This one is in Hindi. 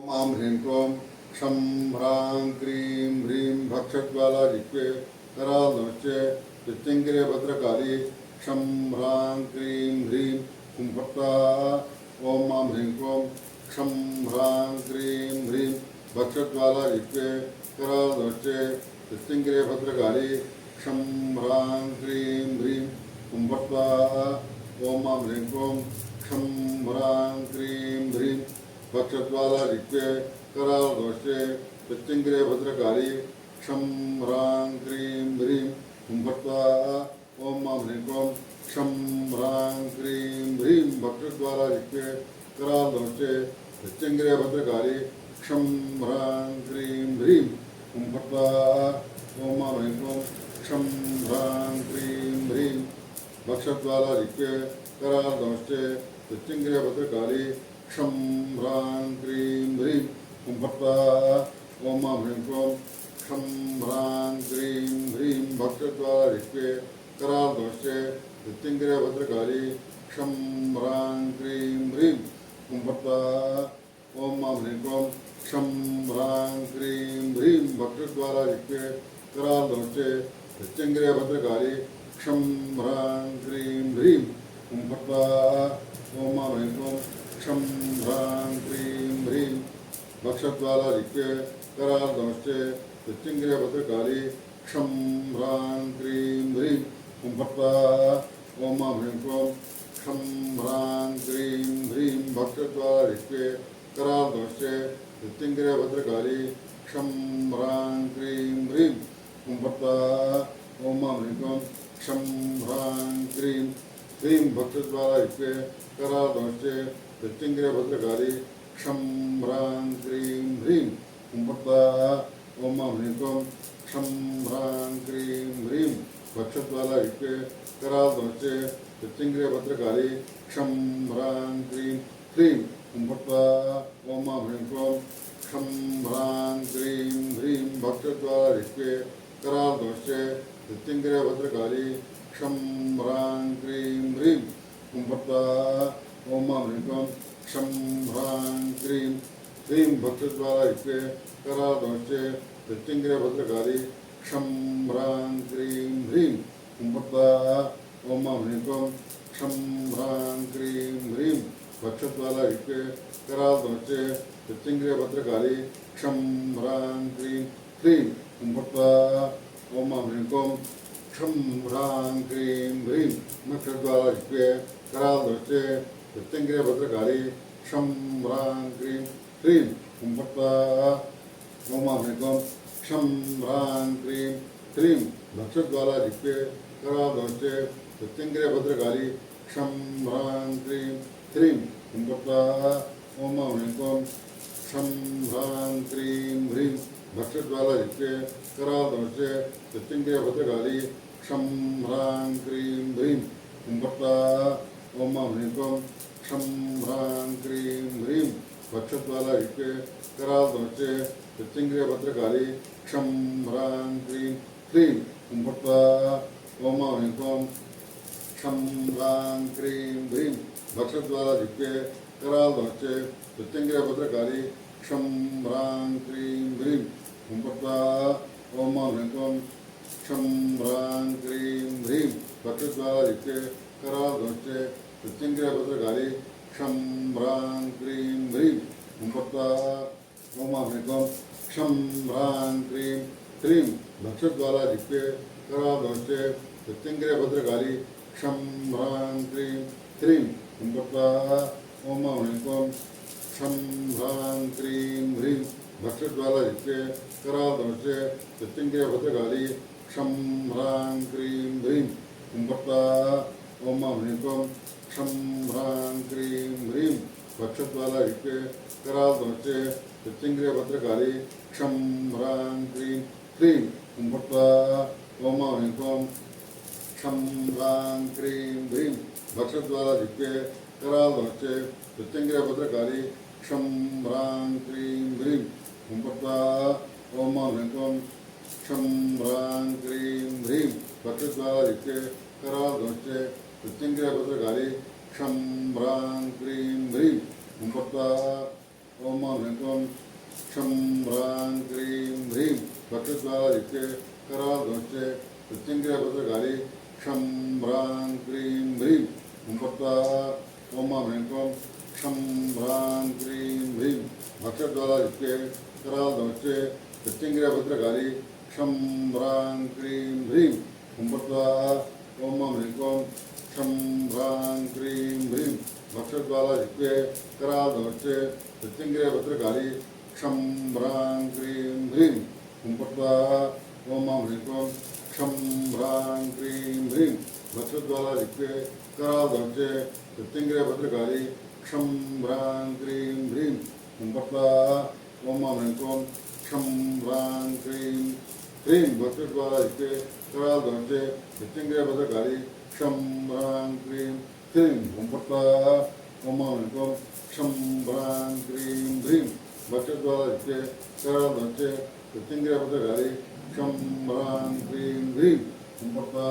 मां ह्रीं क्रों क्षं ह्रां क्रीं ह्रीं भक्षज्वाला जिह्वे करालनश्चे चित्तिङ्गिरे भद्रकाली क्षं ह्रां क्रीं ह्रीं कुम्भट्टा ॐ मां ह्रीं क्रों क्षं ह्रां क्रीं ह्रीं भक्षज्वाला जिह्वे करालनश्चे चित्तिङ्गिरे भद्रकाली क्षं ह्रां क्रीं ह्रीं कुम्भट्टा ॐ मां ह्रीं क्रों क्षं ह्रां क्रीं ह्रीं भक्षज्वाला जिह्वे करालनश्चे चित्तिङ्गिरे भद्रकाली क्षं ह्रां क्रीं ह्रीं कुम्भट्टा ॐ मां ह्रीं क्रों क्षं ह्रां क्रीं ह्रीं भक्षज्वाला जिह्वे करालनश्चे चित्तिङ्गिरे भद्रकाली क्षं ह्रां क्रीं ह्रीं कुम्भट्टा ॐ मां ह्रीं क्रों क्षं ह्रां क्रीं ह्रीं भक्षज्वाला जिह्वे करालनश्चे चित्तिङ्गिरे भद्रकाली क्षं ह्रां क्रीं ह्रीं कुम्भट्टा ॐ मां ह्रीं क्रों क्षं ह्रां क्रीं ह्रीं भक्षज्वाला जिह्वे करालनश्चे चित्तिङ्गिरे भद्रकाली क्षं ह्रां क्रीं ह्रीं कुम्भट्टा ॐ मां ह्रीं क्रों क्षं ह्रां क्रीं ह्रीं भक्षज्वाला जिह्वे करालनश्चे चित्तिङ्गिरे भद्रकाली क्षं ह्रां क्रीं ह्रीं कुम्भट्टा ॐ मां ह्रीं क्रों क्षं ह्रां क्रीं ह्रीं भक्षज्वाला जिह्वे करालनश्चे चित्तिङ्गिरे भद्रकाली क्षं ह्रां क्रीं ह्रीं कुम्भट्टा ॐ मां ह्रीं क्रों क्षं ह्रां क्रीं ह्रीं भक्षज्वाला जिह्वे करालनश्चे चित्तिङ्गिरे भद्रकाली क्षं ह्रां क्रीं ह्रीं कुम्भट्टा ॐ मां ह्रीं क्रों क्षं ह्रां क्रीं ह्रीं भक्षज्वाला जिह्वे करालनश्चे चित्तिङ्गिरे भद्रकाली क्षं ह्रां क्रीं ह्रीं कुम्भट्टा ॐ मां ह्रीं क्रों क्षं ह्रां क्रीं ह्रीं भक्षज्वाला जिह्वे करालनश्चे चित्तिङ्गिरे भद्रकाली क्षं ह्रां क्रीं ह्रीं कुम्भट्टा ॐ मां ह्रीं क्रों क्षं ह्रां क्रीं ह्रीं भक्षज्वाला जिह्वे करालनश्चे चित्तिङ्गिरे भद्रकाली क्षं ह्रां क्रीं ह्रीं कुम्भट्टा ॐ मां ह्रीं क्रों क्षं ह्रां क्रीं ह्रीं भक्षज्वाला जिह्वे करालनश्चे चित्तिङ्गिरे भद्रकाली क्षं ह्रां क्रीं ह्रीं कुम्भट्टा ॐ मां ह्रीं क्रों क्षं ह्रां क्रीं ह्रीं भक्षज्वाला जिह्वे करालनश्चे चित्तिङ्गिरे भद्रकाली क्षं ह्रां क्रीं ह्रीं कुम्भट्टा ॐ मां ह्रीं क्रों क्षं ह्रां क्रीं ह्रीं भक्षज्वाला जिह्वे करालनश्चे चित्तिङ्गिरे भद्रकाली क्षं ह्रां क्रीं ह्रीं कुम्भट्टा ॐ मां ह्रीं क्रों क्षं ह्रां क्रीं ह्रीं भक्षज्वाला जिह्वे करालनश्चे चित्तिङ्गिरे भद्रकाली क्षं ह्रां क्रीं ह्रीं कुम्भट्टा ॐ मां ह्रीं क्रों क्षं ह्रां क्रीं ह्रीं भक्षज्वाला जिह्वे करालनश्चे चित्तिङ्गिरे भद्रकाली क्षं ह्रां क्रीं ह्रीं कुम्भट्टा ॐ मां ह्रीं क्रों क्षं ह्रां क्रीं ह्रीं भक्षज्वाला जिह्वे करालनश्चे चित्तिङ्गिरे भद्रकाली क्षं ह्रां क्रीं ह्रीं कुम्भट्टा ॐ मां ह्रीं क्रों क्षं ह्रां क्रीं ह्रीं भक्षज्वाला जिह्वे करालनश्चे चित्तिङ्गिरे भद्रकाली क्षं ह्रां क्रीं ह्रीं कुम्भट्टा ॐ मां ह्रीं क्रों क्षं ह्रां क्रीं ह्रीं भक्षज्वाला जिह्वे करालनश्चे चित्तिङ्गिरे भद्रकाली क्षं ह्रां क्रीं ह्रीं कुम्भट्टा ॐ मां ह्रीं क्रों क्षं ह्रां क्रीं ह्रीं भक्षज्वाला जिह्वे करालनश्चे चित्तिङ्गिरे भद्रकाली क्षं ह्रां क्रीं ह्रीं कुम्भट्टा ॐ मां ह्रीं क्रों क्षं ह्रां क्रीं ह्रीं भक्षज्वाला जिह्वे करालनश्चे चित्तिङ्गिरे भद्रकाली क्षं ह्रां क्रीं ह्रीं कुम्भट्टा ॐ मां ह्रीं क्रों क्षं ह्रां क्रीं ह्रीं भक्षज्वाला जिह्वे करालनश्चे चित्तिङ्गिरे भद्रकाली क्षं ह्रां क्रीं ह्रीं कुम्भट्टा ॐ मां ह्रीं क्रों क्षं ह्रां क्रीं ह्रीं भक्षज्वाला जिह्वे करालनश्चे चित्तिङ्गिरे भद्रकाली क्षं ह्रां क्रीं ह्रीं कुम्भट्टा ॐ मां ह्रीं क्रों क्षं ह्रां क्रीं ह्रीं भक्षज्वाला जिह्वे करालनश्चे चित्तिङ्गिरे भद्रकाली क्षं ह्रां क्रीं ह्रीं कुम्भट्टा ओम मां ह्रीं क्लीं क्षं ह्रां क्रीं ह्रीं भक्षद्वारादित्ये करालदंश्चे प्रत्यङ्गिरे भद्रकाली क्षं ह्रां क्रीं ह्रीं हुंपत्वा ओम मां ह्रीं क्लीं क्षं ह्रां क्रीं ह्रीं भक्षद्वारादित्ये करालदंश्चे प्रत्यङ्गिरे भद्रकाली क्षं ह्रां क्रीं ह्रीं हुंपत्वा ओम मां ह्रीं क्लीं क्षं ह्रां क्रीं ह्रीं भक्षद्वारादित्ये करालदंश्चे प्रत्यङ्गिरे भद्रकाली क्षं ह्रां क्रीं ह्रीं हुंपत्वा ओम मां ह्रीं क्लीं क्षं ह्रां क्रीं ह्रीं भक्षद्वारादित्ये करालदंश्चे प्रत्यङ्गिरे भद्रकाली क्षं ह्रां क्रीं ह्रीं हुंपत्वा ओम मां ह्रीं क्लीं क्षं ह्रां क्रीं ह्रीं भक्षद्वारादित्ये करालदंश्चे प्रत्यङ्गिरे भद्रकाली क्षं ह्रां क्रीं ह्रीं हुंपत्वा ओम मां ह्रीं क्लीं क्षं ह्रां क्रीं ह्रीं भक्षद्वारादित्ये करालदंश्चे प्रत्यङ्गिरे भद्रकाली क्षं ह्रां क्रीं ह्रीं हुंपत्वा